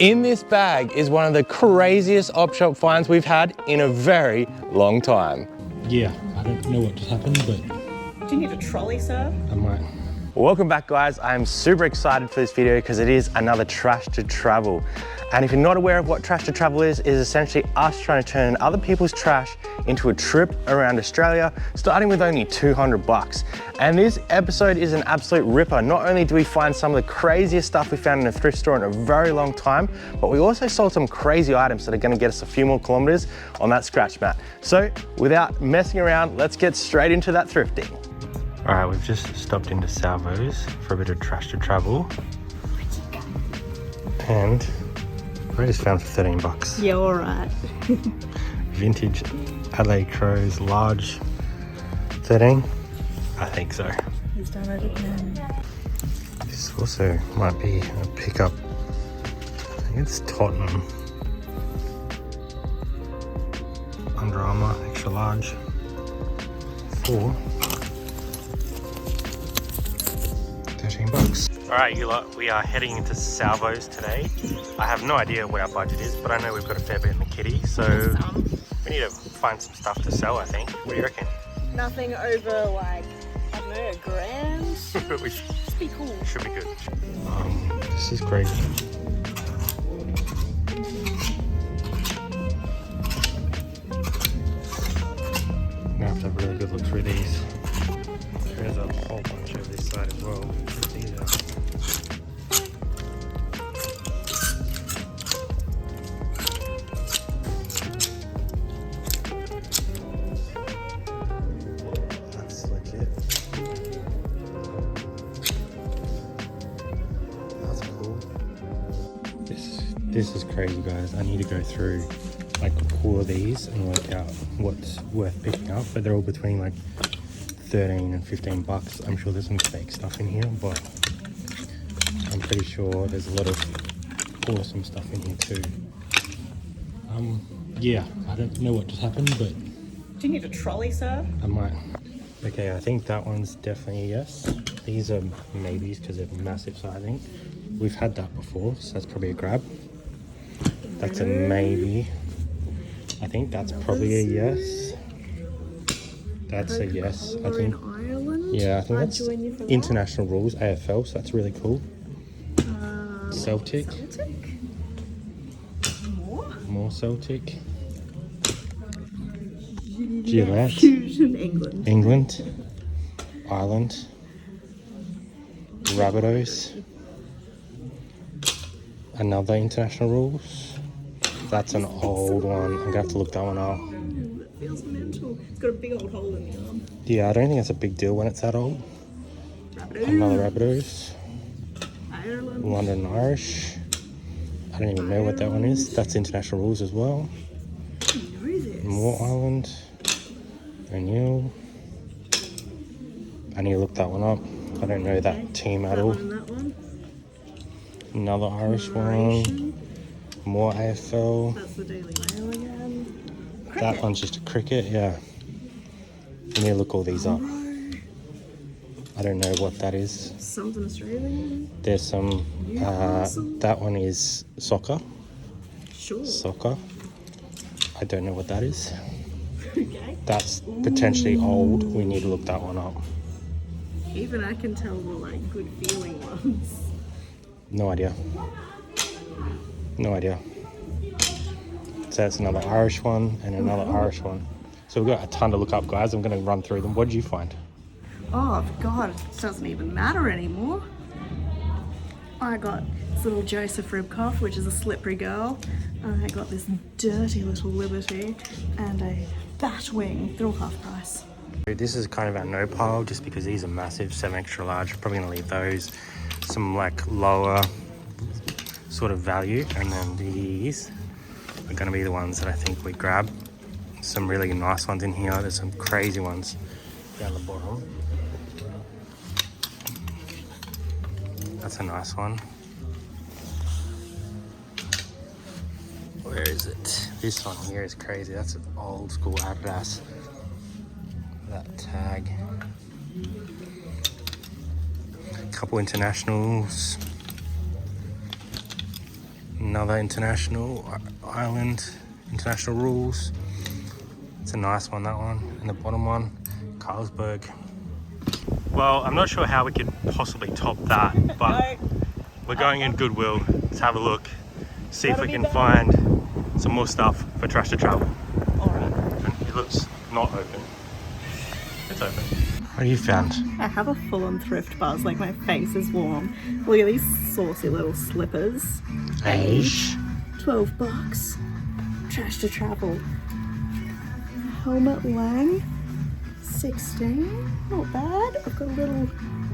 In this bag is one of the craziest op shop finds we've had in a very long time. Yeah, I don't know what just happened, but... Do you need a trolley, sir? I might. Welcome back, guys. I'm super excited for this video because it is another trash to travel. And if you're not aware of what trash to travel is essentially us trying to turn other people's trash into a trip around Australia, starting with only 200 bucks. And this episode is an absolute ripper. Not only do we find some of the craziest stuff we found in a thrift store in a very long time, but we also sold some crazy items that are gonna get us a few more kilometers on that scratch mat. So without messing around, let's get straight into that thrifting. All right, we've just stopped into Salvo's for a bit of trash to travel. And I just found for 13 bucks. Yeah, all right. Vintage Adelaide Crows, large. 13? I think so. He's done it again. This also might be a pickup. I think it's Tottenham. Under Armour, extra large. 4. 13 bucks. All right, you lot, we are heading into Salvo's today. I have no idea what our budget is, but I know we've got a fair bit in the kitty, so we need to find some stuff to sell, I think. What do you reckon? Nothing over, like, I don't know, $1,000? We Should be cool. should be good. This is crazy. Now I have to have a really good look through these. There's a whole bunch over this side as well. These are. That's legit. That's cool. This is crazy, guys. I need to go through like all of these and work out what's worth picking up, but they're all between like 13 and 15 bucks. I'm sure there's some fake stuff in here, but I'm pretty sure there's a lot of awesome stuff in here too. Yeah, I don't know what just happened, but Do you need a trolley, sir? I might. Okay, I think that one's definitely a yes. These are maybes because they're massive sizing. We've had that before, so that's probably a grab. That's a maybe. I think that's probably a yes. That's a yes, I think. Ireland? Yeah, I think I'd that's join you for that. international rules, AFL, so that's really cool. Celtic. Celtic? More Celtic. Gillette. Fusion, England. England. Ireland. Rabbitohs. Another international rules. That's an old one. I'm gonna have to look that one up. It feels mental. It's got a big old hole in the arm. Yeah, I don't think that's a big deal when it's that old. Another Rabbitohs. Ireland. London Irish. I don't even know what that one is. That's international rules as well. I know this. More Ireland. O'Neill. I need to look that one up. I don't know that team at That all. one and that one. Another Irish one. More AFL. That's the Daily Mail again. That Cricket. one's just a cricket, yeah. I need to look all these up. I don't know what that is. Something Australian. There's some, that one is soccer. Sure. Soccer. I don't know what that is. Okay. That's potentially old. We need to look that one up. Even I can tell the like good feeling ones. No idea. No idea. So that's another Irish one and another Irish one. So we've got a ton to look up, guys. I'm going to run through them. What did you find? Oh God, it doesn't even matter anymore. I got this little Joseph Ribkoff, which is a slippery girl. I got this dirty little Liberty and a Batwing. They're all half price. This is kind of our no pile just because these are massive, 7 extra large. Probably going to leave those. Some like lower sort of value, and then these are going to be the ones that I think we grab. Some really nice ones in here. There's some crazy ones down the bottom. That's a nice one. Where is it? This one here is crazy. That's an old school Adidas. That tag. A couple internationals. Another international island, international rules. It's a nice one, that one. And the bottom one, Carlsberg. Well, I'm not sure how we could possibly top that, but we're going in Goodwill to have a look, see if we can find some more stuff for Trash to Travel. Alright. It looks not open. It's open. What have you found? I have a full-on thrift buzz, like my face is warm. Look at these saucy little slippers. Age. $12. Trash to Travel. Helmet Lang. 16. Not bad. I've got a little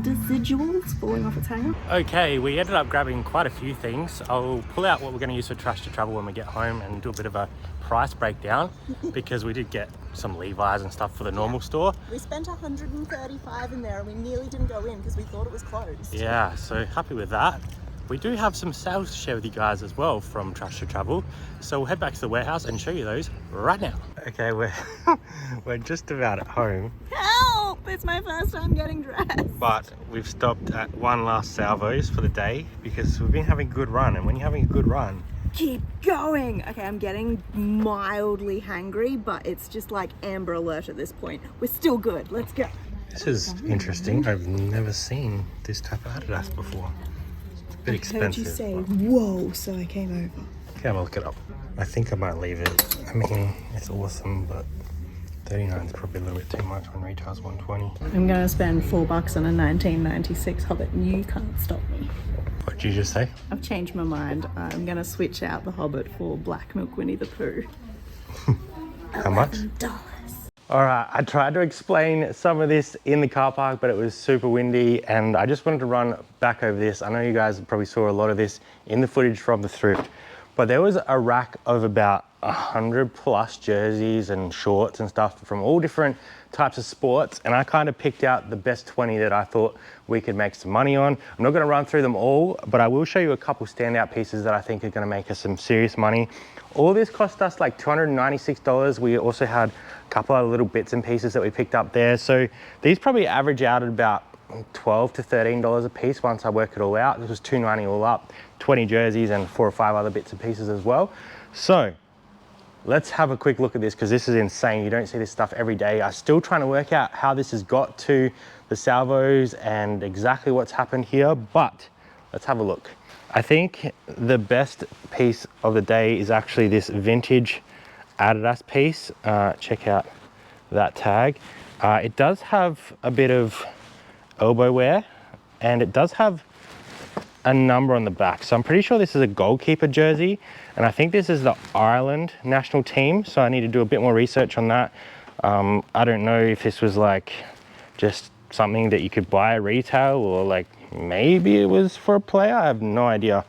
residuals falling off its hanger. Okay, we ended up grabbing quite a few things. I'll pull out what we're going to use for Trash to Travel when we get home and do a bit of a price breakdown because we did get some Levi's and stuff for the normal store. We spent $135 in there and we nearly didn't go in because we thought it was closed. Yeah, so happy with that. We do have some sales to share with you guys as well from Trash to Travel. So we'll head back to the warehouse and show you those right now. Okay, we're just about at home. Help! It's my first time getting dressed. But we've stopped at one last Salvos for the day because we've been having a good run. And when you're having a good run, Keep going. Okay, I'm getting mildly hangry, but it's just like Amber Alert at this point. We're still good. Let's go. this is interesting. I've never seen this type of Adidas before. It's a bit expensive. Heard you say, whoa, so I came over. Okay, I'll look it up. I think I might leave it. I mean, it's awesome, but 39 is probably a little bit too much when retail's 120. I'm gonna spend $4 on a 1996 Hobbit and you can't stop me. What did you just say? I've changed my mind. I'm gonna switch out the Hobbit for Black Milk Winnie the Pooh. How much? $11. All right, I tried to explain some of this in the car park, but it was super windy and I just wanted to run back over this. I know you guys probably saw a lot of this in the footage from the thrift, but there was a rack of about 100 plus jerseys and shorts and stuff from all different types of sports. And I kind of picked out the best 20 that I thought we could make some money on. I'm not gonna run through them all, but I will show you a couple standout pieces that I think are gonna make us some serious money. All this cost us like $296. We also had a couple of little bits and pieces that we picked up there. So these probably average out at about $12 to $13 a piece once I work it all out. This was $290 all up, 20 jerseys and 4 or 5 other bits and pieces as well. So let's have a quick look at this because this is insane. You don't see this stuff every day. I'm still trying to work out how this has got to the salvos and exactly what's happened here, but let's have a look. I think the best piece of the day is actually this vintage Adidas piece. Check out that tag. It does have a bit of elbow wear and it does have a number on the back. So I'm pretty sure this is a goalkeeper jersey and I think this is the Ireland national team. So I need to do a bit more research on that. I don't know if this was like just something that you could buy at retail or like maybe it was for a player. I have no idea.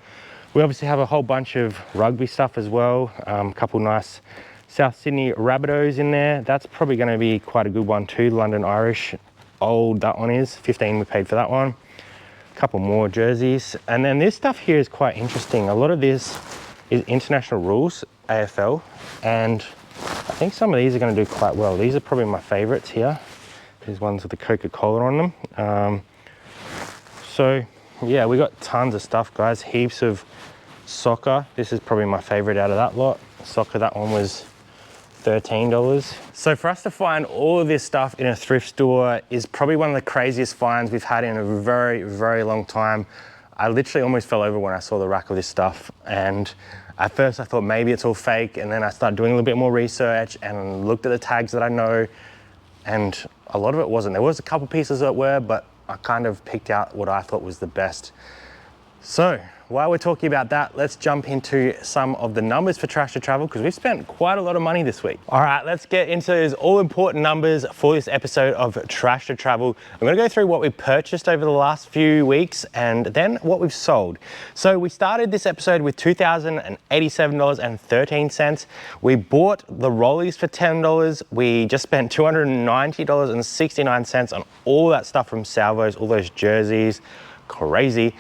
We obviously have a whole bunch of rugby stuff as well. A couple nice South Sydney Rabbitohs in there. That's probably going to be quite a good one too. London Irish, old that one is. 15 we paid for that one. A couple more jerseys. And then this stuff here is quite interesting. A lot of this is international rules, AFL. And I think some of these are going to do quite well. These are probably my favorites here. These ones with the Coca-Cola on them. So yeah, we got tons of stuff, guys. Heaps of soccer. This is probably my favorite out of that lot. Soccer, that one was $13. So for us to find all of this stuff in a thrift store is probably one of the craziest finds we've had in a very, very long time. I literally almost fell over when I saw the rack of this stuff. And at first I thought maybe it's all fake. And then I started doing a little bit more research and looked at the tags that I know. And a lot of it wasn't. There was a couple pieces that were, but I kind of picked out what I thought was the best. So while we're talking about that, let's jump into some of the numbers for Trash to Travel because we've spent quite a lot of money this week. All right, let's get into those all important numbers for this episode of Trash to Travel. I'm gonna go through what we purchased over the last few weeks and then what we've sold. So we started this episode with $2,087.13. We bought the rollies for $10. We just spent $290.69 on all that stuff from salvos, all those jerseys, crazy.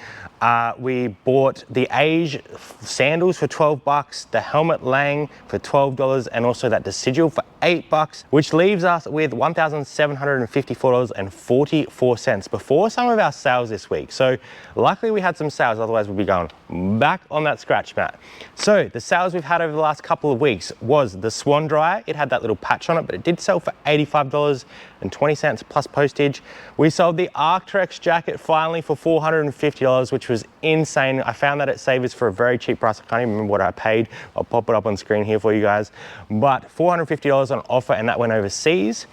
We bought the Age sandals for 12 bucks, the helmet Lang for $12, and also that Decidual for 8 bucks, which leaves us with $1,754.44 before some of our sales this week. So luckily we had some sales, otherwise we'd be going back on that scratch mat. So the sales we've had over the last couple of weeks was the Swan Dryer. It had that little patch on it, but it did sell for $85.20 plus postage. We sold the Arctrex jacket finally for $450, which was insane. I found that at Savers for a very cheap price. I can't even remember what I paid. I'll pop it up on screen here for you guys. But $450 on offer, and that went overseas.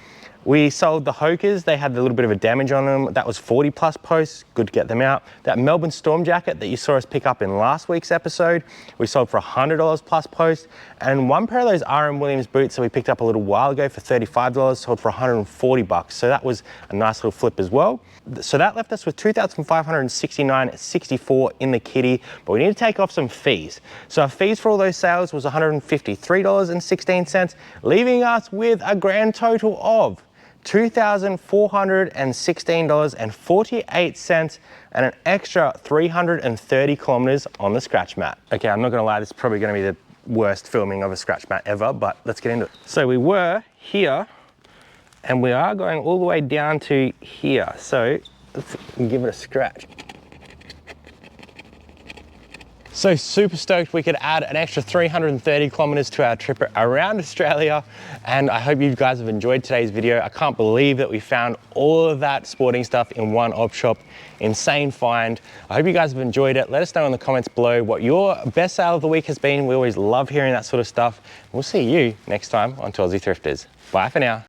We sold the Hokers. They had a little bit of a damage on them. That was 40 plus posts. Good to get them out. That Melbourne Storm jacket that you saw us pick up in last week's episode, we sold for $100 plus post. And one pair of those RM Williams boots that we picked up a little while ago for $35 sold for 140 bucks. So that was a nice little flip as well. So that left us with $2,569.64 in the kitty, but we need to take off some fees. So our fees for all those sales was $153.16, leaving us with a grand total of $2,416.48 and an extra 330 kilometers on the scratch mat. Okay, I'm not gonna lie, this is probably gonna be the worst filming of a scratch mat ever, but let's get into it. So we were here and we are going all the way down to here. So let's give it a scratch. So super stoked we could add an extra 330 kilometers to our trip around Australia, and I hope you guys have enjoyed today's video. I can't believe that we found all of that sporting stuff in one op shop. Insane find. I hope you guys have enjoyed it. Let us know in the comments below what your best sale of the week has been. We always love hearing that sort of stuff. We'll see you next time on Aussie Thrifters. Bye for now.